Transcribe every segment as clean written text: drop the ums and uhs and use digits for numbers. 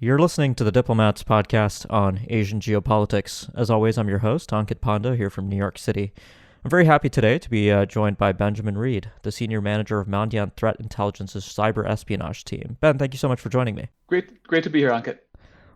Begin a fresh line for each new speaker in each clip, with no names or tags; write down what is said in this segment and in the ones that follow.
You're listening to the Diplomats podcast on Asian geopolitics. As always, I'm your host, Ankit Panda, here from New York City. I'm very happy today to be joined by Benjamin Reed, the senior manager of Mandiant Threat Intelligence's cyber espionage team. Ben, thank you so much for joining me.
Great to be here, Ankit.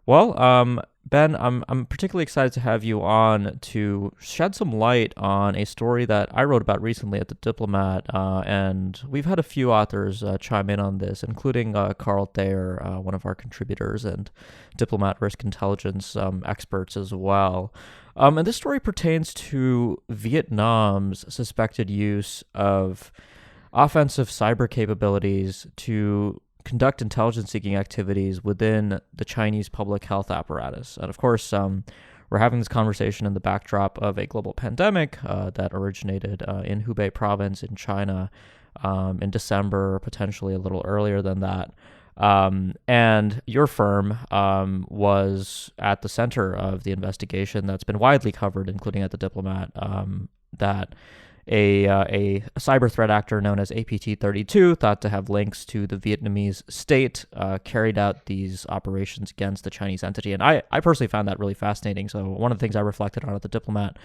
Well, Ben, I'm particularly excited to have you on to shed some light on a story that I wrote about recently at the Diplomat, and we've had a few authors chime in on this, including Carl Thayer, one of our contributors, and Diplomat risk intelligence experts as well. And this story pertains to Vietnam's suspected use of offensive cyber capabilities to conduct intelligence seeking activities within the Chinese public health apparatus. And of course, we're having this conversation in the backdrop of a global pandemic that originated in Hubei province in China in December, potentially a little earlier than that. And your firm was at the center of the investigation that's been widely covered, including at the Diplomat, that a cyber threat actor known as APT-32, thought to have links to the Vietnamese state, carried out these operations against the Chinese entity. And I personally found that really fascinating. So one of the things I reflected on at the Diplomat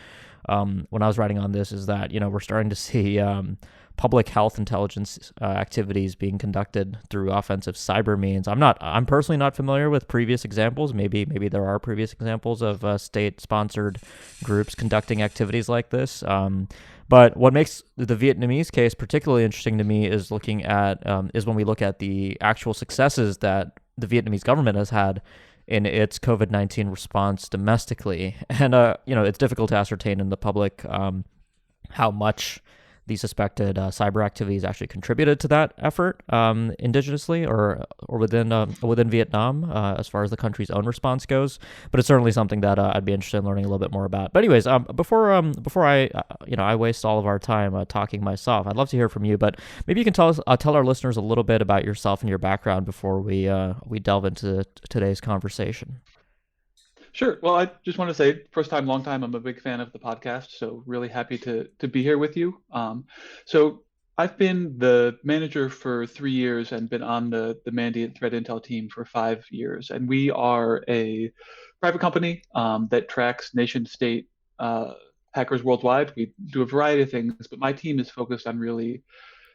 when I was writing on this is that, we're starting to see public health intelligence activities being conducted through offensive cyber means. I'm personally not familiar with previous examples. Maybe there are previous examples of state-sponsored groups conducting activities like this. But what makes the Vietnamese case particularly interesting to me is is when we look at the actual successes that the Vietnamese government has had in its COVID-19 response domestically. And it's difficult to ascertain in the public how much the suspected cyber activities actually contributed to that effort indigenously or within Vietnam as far as the country's own response goes. But it's certainly something that I'd be interested in learning a little bit more about. But anyways, before I waste all of our time talking myself, I'd love to hear from you. But maybe you can tell our listeners a little bit about yourself and your background before we delve into today's conversation.
Sure. Well, I just want to say, first time, long time, I'm a big fan of the podcast, so really happy to be here with you. So I've been the manager for 3 years and been on the Mandiant Threat Intel team for 5 years. And we are a private company that tracks nation state hackers worldwide. We do a variety of things, but my team is focused on really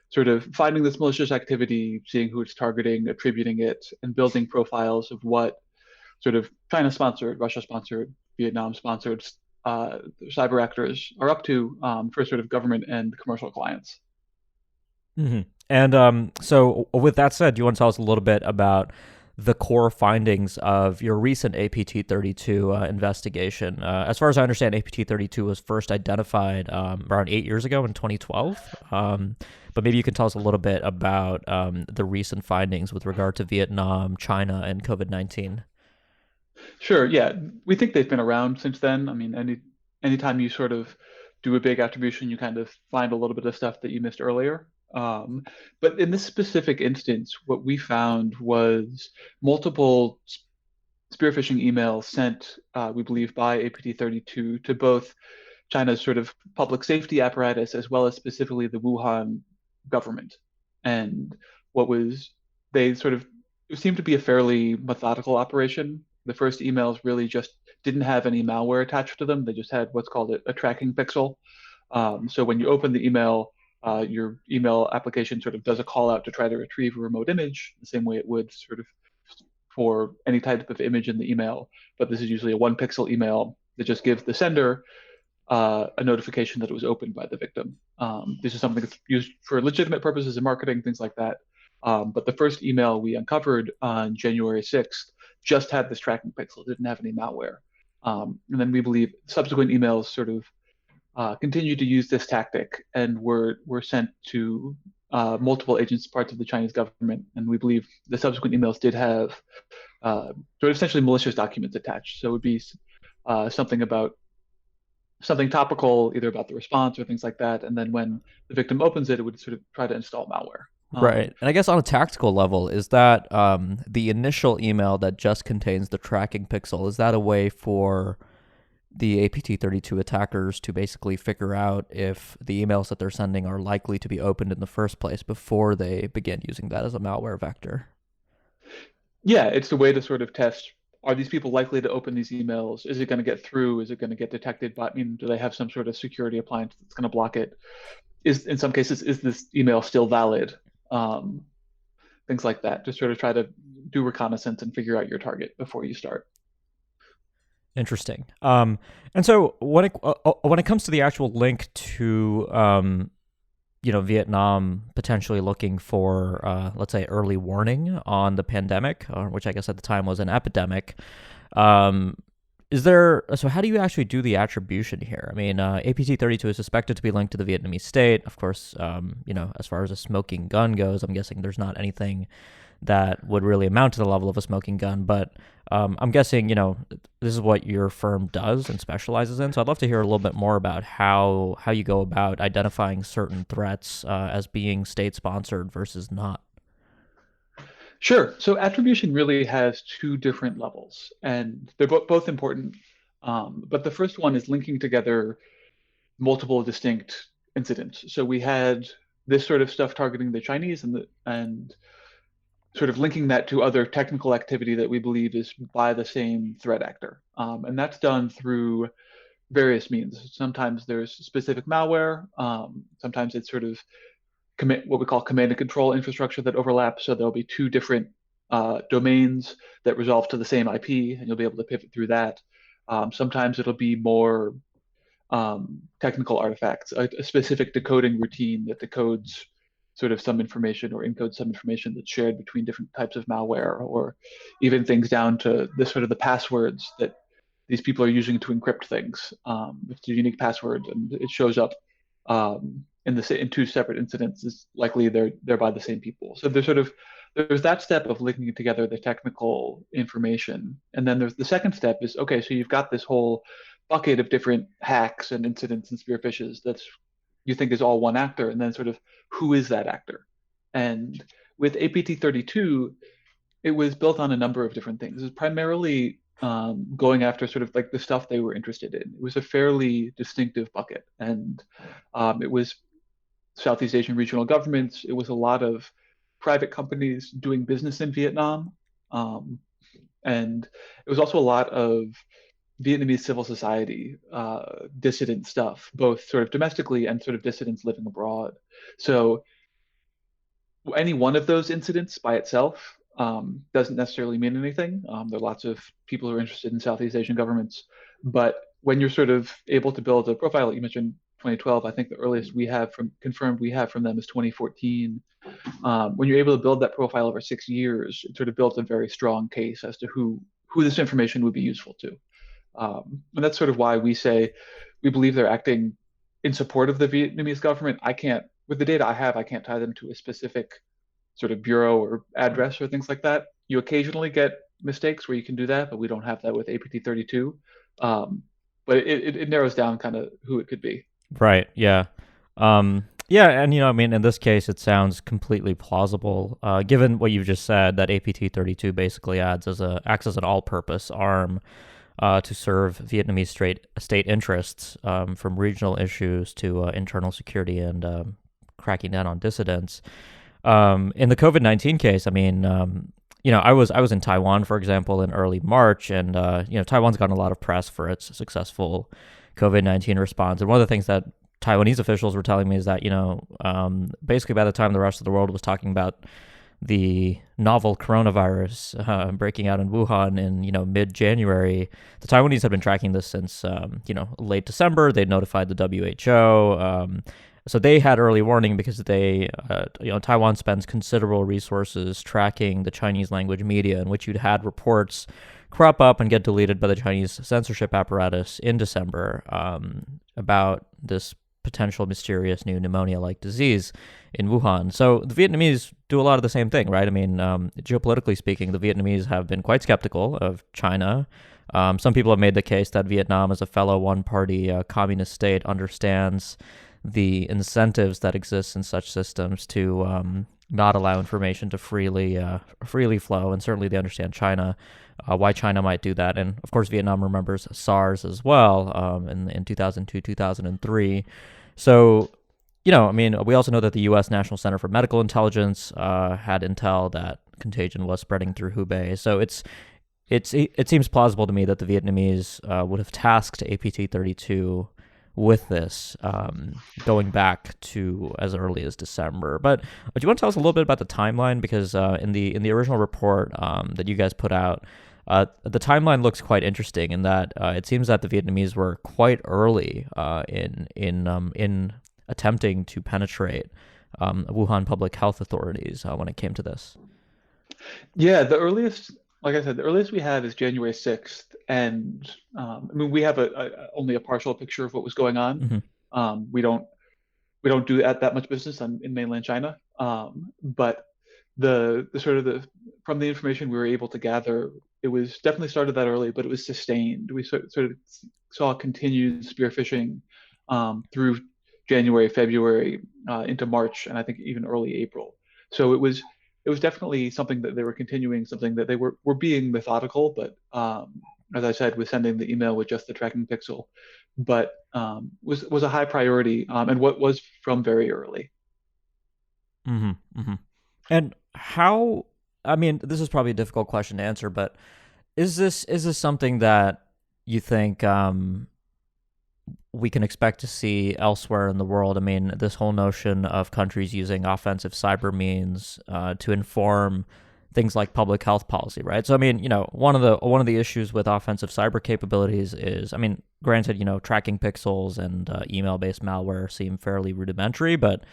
sort of finding this malicious activity, seeing who it's targeting, attributing it, and building profiles of what sort of China-sponsored, Russia-sponsored, Vietnam-sponsored cyber actors are up to for sort of government and commercial clients.
Mm-hmm. And so with that said, do you want to tell us a little bit about the core findings of your recent APT-32 investigation? As far as I understand, APT-32 was first identified around 8 years ago in 2012. But maybe you can tell us a little bit about the recent findings with regard to Vietnam, China, and COVID-19.
Sure, yeah, we think they've been around since then. I mean, anytime you sort of do a big attribution, you kind of find a little bit of stuff that you missed earlier. But in this specific instance, what we found was multiple spear phishing emails sent, we believe, by APT-32 to both China's sort of public safety apparatus as well as specifically the Wuhan government. And what was they sort of it seemed to be a fairly methodical operation. The first emails really just didn't have any malware attached to them. They just had what's called a tracking pixel. So when you open the email, your email application sort of does a call out to try to retrieve a remote image, the same way it would sort of for any type of image in the email. But this is usually a 1 pixel email that just gives the sender a notification that it was opened by the victim. This is something that's used for legitimate purposes in marketing, things like that. But the first email we uncovered on January 6th just had this tracking pixel, didn't have any malware. And then we believe subsequent emails sort of continued to use this tactic and were sent to multiple agents, parts of the Chinese government. And we believe the subsequent emails did have sort of essentially malicious documents attached. So it would be something topical, either about the response or things like that. And then when the victim opens it, it would sort of try to install malware.
Right. And I guess on a tactical level, is that the initial email that just contains the tracking pixel, is that a way for the APT-32 attackers to basically figure out if the emails that they're sending are likely to be opened in the first place before they begin using that as a malware vector?
yeah, it's the way to sort of test, are these people likely to open these emails? Is it going to get through? Is it going to get detected? But I mean, do they have some sort of security appliance that's going to block it? Is in some cases, is this email still valid? Um, Things like that. Just sort of try to do reconnaissance and figure out your target before you start.
Interesting. And so when it comes to the actual link to Vietnam potentially looking for let's say early warning on the pandemic, which I guess at the time was an epidemic. Um, is there so how do you actually do the attribution here? I mean, APT-32 is suspected to be linked to the Vietnamese state. Of course, as far as a smoking gun goes, I'm guessing there's not anything that would really amount to the level of a smoking gun. But I'm guessing, this is what your firm does and specializes in. So I'd love to hear a little bit more about how you go about identifying certain threats as being state sponsored versus not.
Sure. So attribution really has two different levels, and they're both important. But the first one is linking together multiple distinct incidents. So we had this sort of stuff targeting the Chinese and sort of linking that to other technical activity that we believe is by the same threat actor. And that's done through various means. Sometimes there's specific malware. Sometimes it's sort of what we call command and control infrastructure that overlaps. So there'll be two different domains that resolve to the same IP, and you'll be able to pivot through that. Sometimes it'll be more technical artifacts, a specific decoding routine that decodes sort of some information or encodes some information that's shared between different types of malware, or even things down to the sort of the passwords that these people are using to encrypt things. It's a unique password and it shows up in two separate incidents, is likely they're by the same people. So there's that step of linking together the technical information, and then there's the second step is okay. So you've got this whole bucket of different hacks and incidents and spearphishes that's you think is all one actor, and then sort of who is that actor? And with APT-32, it was built on a number of different things. It was primarily going after sort of like the stuff they were interested in. It was a fairly distinctive bucket, and it was Southeast Asian regional governments. It was a lot of private companies doing business in Vietnam, um, and it was also a lot of Vietnamese civil society dissident stuff, both sort of domestically and sort of dissidents living abroad. So any one of those incidents by itself doesn't necessarily mean anything. There are lots of people who are interested in Southeast Asian governments, but when you're sort of able to build a profile, like you mentioned 2012, I think the earliest we have from confirmed we have from them is 2014. When you're able to build that profile over 6 years, it sort of builds a very strong case as to who this information would be useful to. And that's sort of why we say we believe they're acting in support of the Vietnamese government. I can't, with the data I have, I can't tie them to a specific sort of bureau or address or things like that. You occasionally get mistakes where you can do that, but we don't have that with APT-32. But it narrows down kind of who it could be.
Right. Yeah. Yeah, and I mean, in this case, it sounds completely plausible, given what you've just said. That APT-32 basically acts as an all-purpose arm to serve Vietnamese state interests, from regional issues to internal security and cracking down on dissidents. In the COVID-19 case, I mean, I was in Taiwan, for example, in early March, and Taiwan's gotten a lot of press for its successful COVID-19 response. And one of the things that Taiwanese officials were telling me is that basically by the time the rest of the world was talking about the novel coronavirus breaking out in Wuhan in mid-January, the Taiwanese had been tracking this since late December. They'd notified the WHO. So they had early warning because Taiwan spends considerable resources tracking the Chinese language media, in which you'd had reports crop up and get deleted by the Chinese censorship apparatus in December about this potential mysterious new pneumonia-like disease in Wuhan. So the Vietnamese do a lot of the same thing, right? I mean, geopolitically speaking, the Vietnamese have been quite skeptical of China. Some people have made the case that Vietnam, as a fellow one-party communist state, understands the incentives that exist in such systems to not allow information to freely flow, and certainly they understand China, why China might do that. And of course, Vietnam remembers SARS as well, in 2002, 2003. So I mean, we also know that the U.S. National Center for Medical Intelligence had intel that contagion was spreading through Hubei. So it seems plausible to me that the Vietnamese would have tasked APT-32 with this, going back to as early as December. But do you want to tell us a little bit about the timeline? Because in the original report that you guys put out, the timeline looks quite interesting in that it seems that the Vietnamese were quite early in attempting to penetrate Wuhan public health authorities when it came to this.
Yeah, the earliest, like I said, the earliest we have is January 6th, and I mean we have only a partial picture of what was going on.
Hmm.
We don't do that much business in mainland China, but the sort of the from the information we were able to gather, it was definitely started that early, but it was sustained. We sort of saw continued spearfishing through January, February, into March, and I think even early April. So it was definitely something that they were continuing, something that they were being methodical, but as I said, with sending the email with just the tracking pixel, but was a high priority, and what was from very early.
Hmm. Hmm. And how? I mean, this is probably a difficult question to answer, but is this something that you think we can expect to see elsewhere in the world? I mean, this whole notion of countries using offensive cyber means to inform things like public health policy, right? So, I mean, one of the issues with offensive cyber capabilities is, I mean, granted, tracking pixels and email-based malware seem fairly rudimentary, but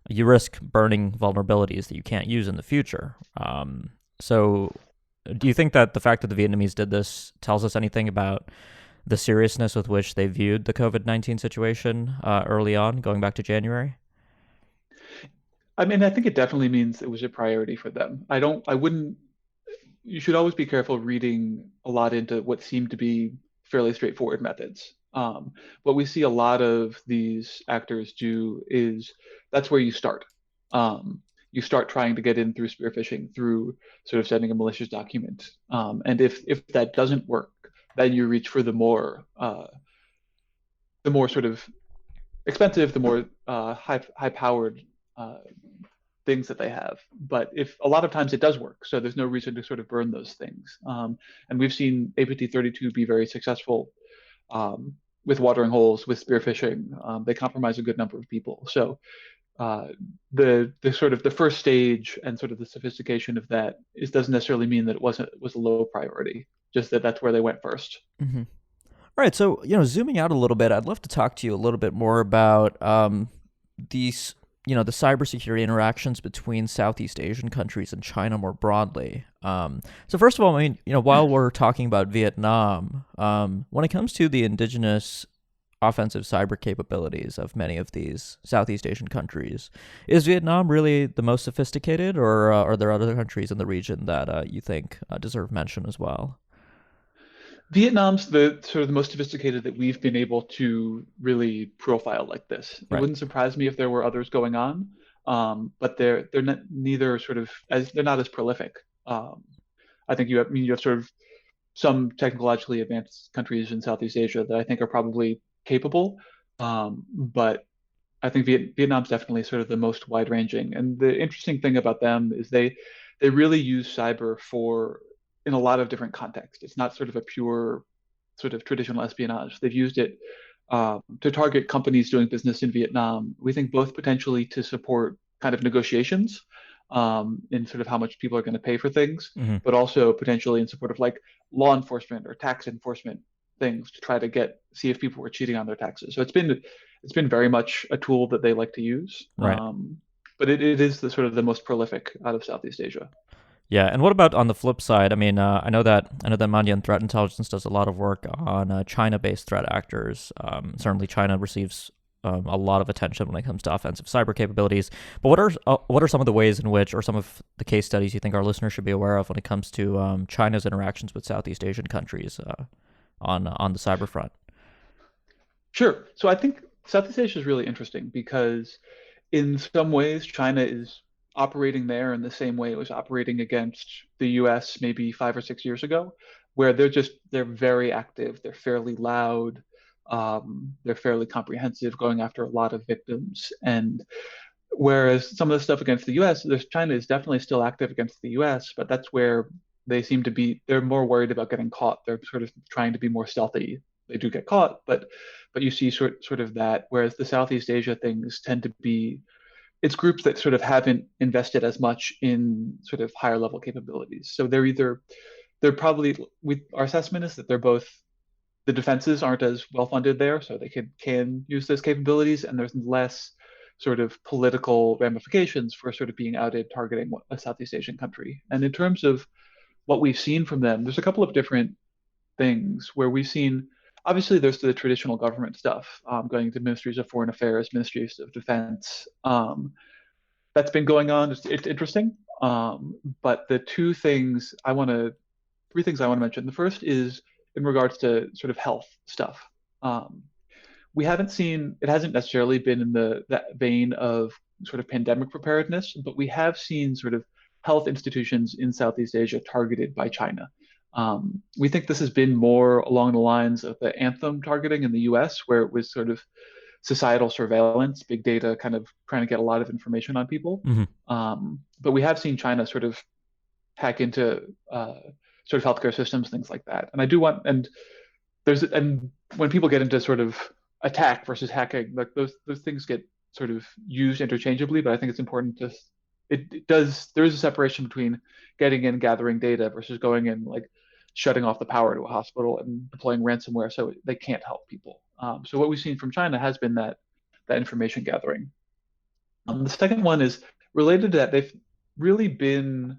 you risk burning vulnerabilities that you can't use in the future. So, do you think that the fact that the Vietnamese did this tells us anything about the seriousness with which they viewed the COVID-19 situation early on, going back to January?
I mean, I think it definitely means it was a priority for them. I wouldn't, you should always be careful reading a lot into what seem to be fairly straightforward methods. What we see a lot of these actors do is that's where you start. You start trying to get in through spear phishing, through sort of sending a malicious document. And if that doesn't work, then you reach for the more sort of expensive, the more high powered uh, things that they have. But if a lot of times it does work, so there's no reason to sort of burn those things. And we've seen APT-32 be very successful um, with watering holes, with spearfishing. They compromise a good number of people. So uh, the sort of the first stage and sort of the sophistication of that doesn't necessarily mean that it was a low priority. Just that that's where they went first.
Mm-hmm. All right, so zooming out a little bit, I'd love to talk to you a little bit more about these, the cybersecurity interactions between Southeast Asian countries and China more broadly. So first of all, I mean, while we're talking about Vietnam, when it comes to the indigenous offensive cyber capabilities of many of these Southeast Asian countries, is Vietnam really the most sophisticated, or are there other countries in the region that you think deserve mention as well?
Vietnam's the sort of the most sophisticated that we've been able to really profile like this. It
Right.
wouldn't surprise me if there were others going on, but they're not, neither sort of as they're not as prolific. Um, I think you have sort of some technologically advanced countries in Southeast Asia that I think are probably capable, but I think Vietnam's definitely sort of the most wide-ranging. And the interesting thing about them is they really use cyber for in a lot of different contexts. It's not sort of a pure sort of traditional espionage. They've used it to target companies doing business in Vietnam. We think both potentially to support kind of negotiations in sort of how much people are going to pay for things,
Hmm.
but also potentially in support of like law enforcement or tax enforcement things to try to see if people were cheating on their taxes. So it's been very much a tool that they like to use.
Right.
But it is the sort of the most prolific out of Southeast Asia.
Yeah, and what about on the flip side? I mean, I know that Mandiant Threat Intelligence does a lot of work on China-based threat actors. Certainly, China receives a lot of attention when it comes to offensive cyber capabilities. But what are some of the ways in which, or some of the case studies you think our listeners should be aware of when it comes to China's interactions with Southeast Asian countries on the cyber front?
Sure. So I think Southeast Asia is really interesting because in some ways, China is operating there in the same way it was operating against the US maybe 5 or 6 years ago, where they're very active, they're fairly loud, They're fairly comprehensive, going after a lot of victims. And whereas some of the stuff against the US, China is definitely still active against the US, but that's where they seem to be, they're more worried about getting caught. They're sort of trying to be more stealthy. They do get caught, but you see sort of that. Whereas the Southeast Asia things tend to be, it's groups that sort of haven't invested as much in sort of higher level capabilities. So they're probably, our assessment is that they're both, the defenses aren't as well funded there, so they can use those capabilities, and there's less sort of political ramifications for sort of being outed targeting a Southeast Asian country. And in terms of what we've seen from them, there's a couple of different things where we've seen. Obviously, there's the traditional government stuff, going to ministries of foreign affairs, ministries of defense. That's been going on. It's interesting. But the three things I want to mention. The first is in regards to sort of health stuff. Um, we haven't seen, it hasn't necessarily been in that vein of sort of pandemic preparedness, but we have seen sort of health institutions in Southeast Asia targeted by China. We think this has been more along the lines of the Anthem targeting in the US, where it was sort of societal surveillance, big data, kind of trying to get a lot of information on people.
Hmm.
But we have seen China sort of hack into sort of healthcare systems, things like that. And I do want, and when people get into sort of attack versus hacking, like those things get sort of used interchangeably. But I think it's important to, it does, there is a separation between getting in, gathering data versus going in, like shutting off the power to a hospital and deploying ransomware so they can't help people. So what we've seen from China has been that information gathering. The second one is related to that. They've really been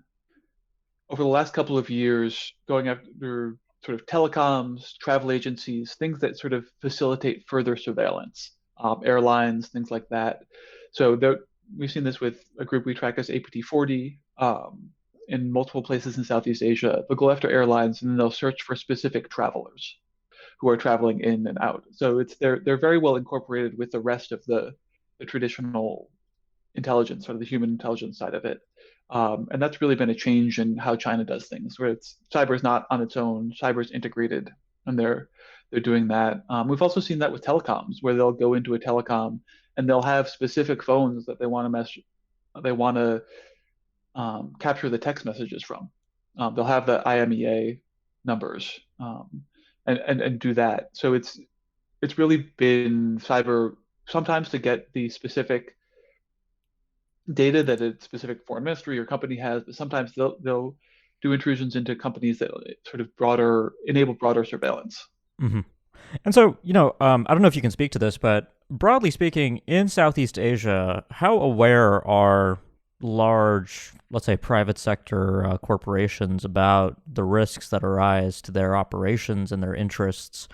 over the last couple of years going after sort of telecoms, travel agencies, things that sort of facilitate further surveillance, airlines, things like that. So we've seen this with a group we track as APT40, in multiple places in Southeast Asia. They'll go after airlines and then they'll search for specific travelers who are traveling in and out. So they're very well incorporated with the rest of the traditional intelligence or the human intelligence side of it. And that's really been a change in how China does things, where cyber is not on its own, cyber is integrated, and they're doing that. We've also seen that with telecoms, where they'll go into a telecom and they'll have specific phones that they want to capture the text messages from. They'll have the IMEA numbers, and do that. So it's really been cyber sometimes to get the specific data that a specific foreign ministry or company has, but sometimes they'll do intrusions into companies that sort of enable broader surveillance.
Hmm. And so, I don't know if you can speak to this, but broadly speaking, in Southeast Asia, how aware are large, let's say, private sector corporations about the risks that arise to their operations and their interests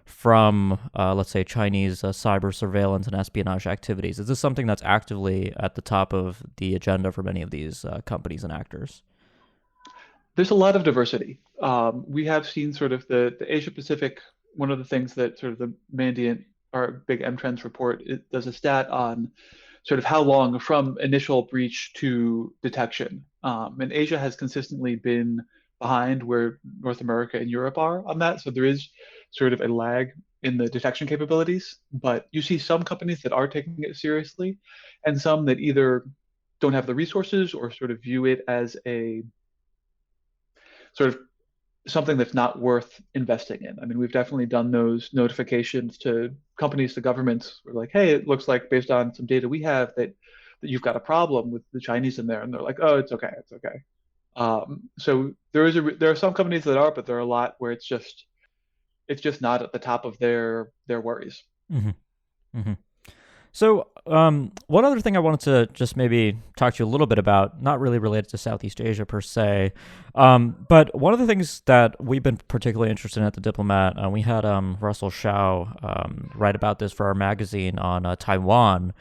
from, let's say, Chinese cyber surveillance and espionage activities? Is this something that's actively at the top of the agenda for many of these companies and actors?
There's a lot of diversity. We have seen sort of the Asia Pacific. One of the things that sort of the Mandiant, our big M Trends report, it does a stat on sort of how long from initial breach to detection. And Asia has consistently been behind where North America and Europe are on that. So there is sort of a lag in the detection capabilities, but you see some companies that are taking it seriously and some that either don't have the resources or sort of view it as a sort of something that's not worth investing in. I mean, we've definitely done those notifications to companies, to governments. We're like, hey, it looks like based on some data we have that you've got a problem with the Chinese in there, and they're like, oh, it's okay, it's okay. So there are some companies that are, but there are a lot where it's just not at the top of their worries.
Hmm. Hmm. So, one other thing I wanted to just maybe talk to you a little bit about, not really related to Southeast Asia per se, but one of the things that we've been particularly interested in at the Diplomat, we had Russell Shao write about this for our magazine on Taiwan,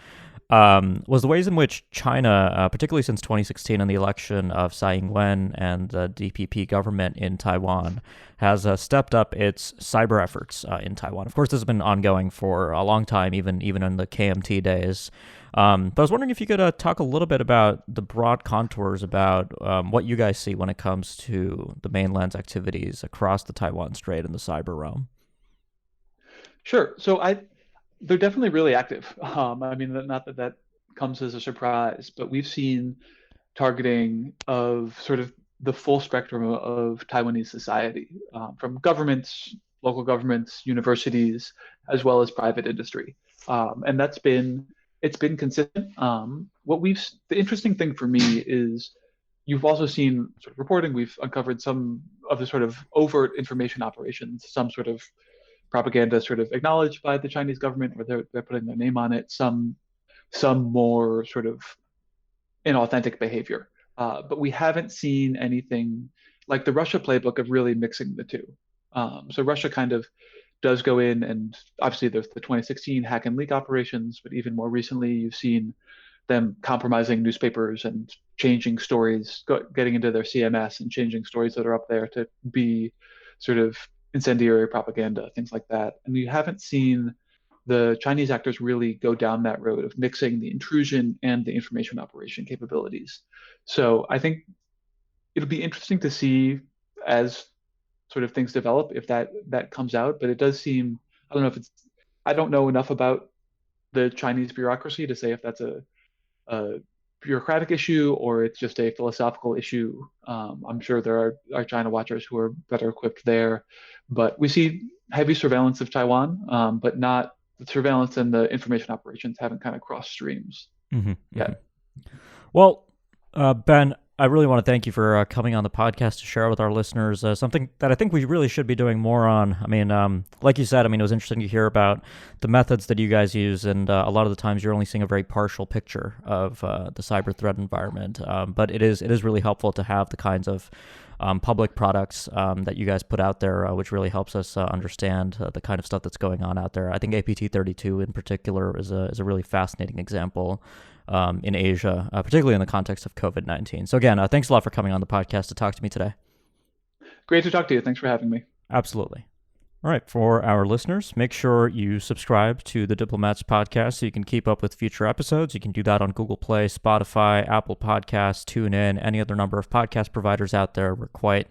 was the ways in which China, particularly since 2016 and the election of Tsai Ing-wen and the DPP government in Taiwan, has stepped up its cyber efforts in Taiwan. Of course, this has been ongoing for a long time, even in the KMT days. But I was wondering if you could talk a little bit about the broad contours about what you guys see when it comes to the mainland's activities across the Taiwan Strait in the cyber realm.
Sure. They're definitely really active. I mean, not that that comes as a surprise, but we've seen targeting of sort of the full spectrum of Taiwanese society, from governments, local governments, universities, as well as private industry. And it's been consistent. The interesting thing for me is you've also seen sort of reporting. We've uncovered some of the sort of overt information operations, some sort of propaganda sort of acknowledged by the Chinese government, where they're putting their name on it. Some more sort of inauthentic behavior. But we haven't seen anything like the Russia playbook of really mixing the two. So Russia kind of does go in, and obviously there's the 2016 hack and leak operations, but even more recently, you've seen them compromising newspapers and changing stories, getting into their CMS and changing stories that are up there to be sort of incendiary propaganda, things like that. And you haven't seen the Chinese actors really go down that road of mixing the intrusion and the information operation capabilities. So I think it'll be interesting to see as sort of things develop if that comes out. But it does seem, I don't know if it's I don't know enough about the Chinese bureaucracy to say if that's a bureaucratic issue or it's just a philosophical issue. I'm sure there are China watchers who are better equipped there, but we see heavy surveillance of Taiwan, but not the surveillance and the information operations haven't kind of crossed streams
Hmm. Hmm.
yet.
Well, Ben, I really want to thank you for coming on the podcast to share with our listeners something that I think we really should be doing more on. I mean, like you said, I mean, it was interesting to hear about the methods that you guys use, and a lot of the times you're only seeing a very partial picture of the cyber threat environment. But it is really helpful to have the kinds of public products that you guys put out there, which really helps us understand the kind of stuff that's going on out there. I think APT32 in particular is a really fascinating example in Asia, particularly in the context of COVID-19. So again, thanks a lot for coming on the podcast to talk to me today.
Great to talk to you. Thanks for having me.
Absolutely. All right, for our listeners, make sure you subscribe to the Diplomats podcast so you can keep up with future episodes. You can do that on Google Play, Spotify, Apple Podcasts, TuneIn, any other number of podcast providers out there. We're quite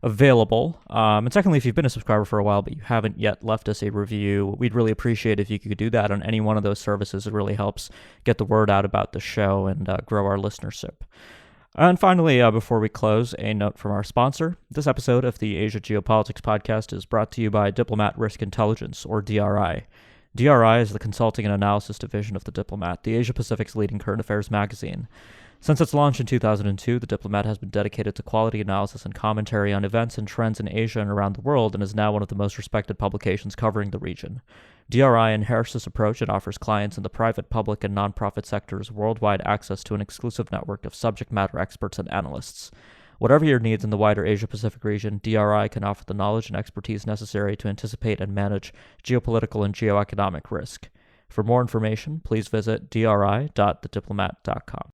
available. And secondly, if you've been a subscriber for a while but you haven't yet left us a review, we'd really appreciate if you could do that on any one of those services. It really helps get the word out about the show and grow our listenership. And finally, before we close, a note from our sponsor. This episode of the Asia Geopolitics podcast is brought to you by Diplomat Risk Intelligence, or DRI. DRI is the consulting and analysis division of The Diplomat, the Asia-Pacific's leading current affairs magazine. Since its launch in 2002, The Diplomat has been dedicated to quality analysis and commentary on events and trends in Asia and around the world, and is now one of the most respected publications covering the region. DRI inherits this approach and offers clients in the private, public, and nonprofit sectors worldwide access to an exclusive network of subject matter experts and analysts. Whatever your needs in the wider Asia-Pacific region, DRI can offer the knowledge and expertise necessary to anticipate and manage geopolitical and geoeconomic risk. For more information, please visit dri.thediplomat.com.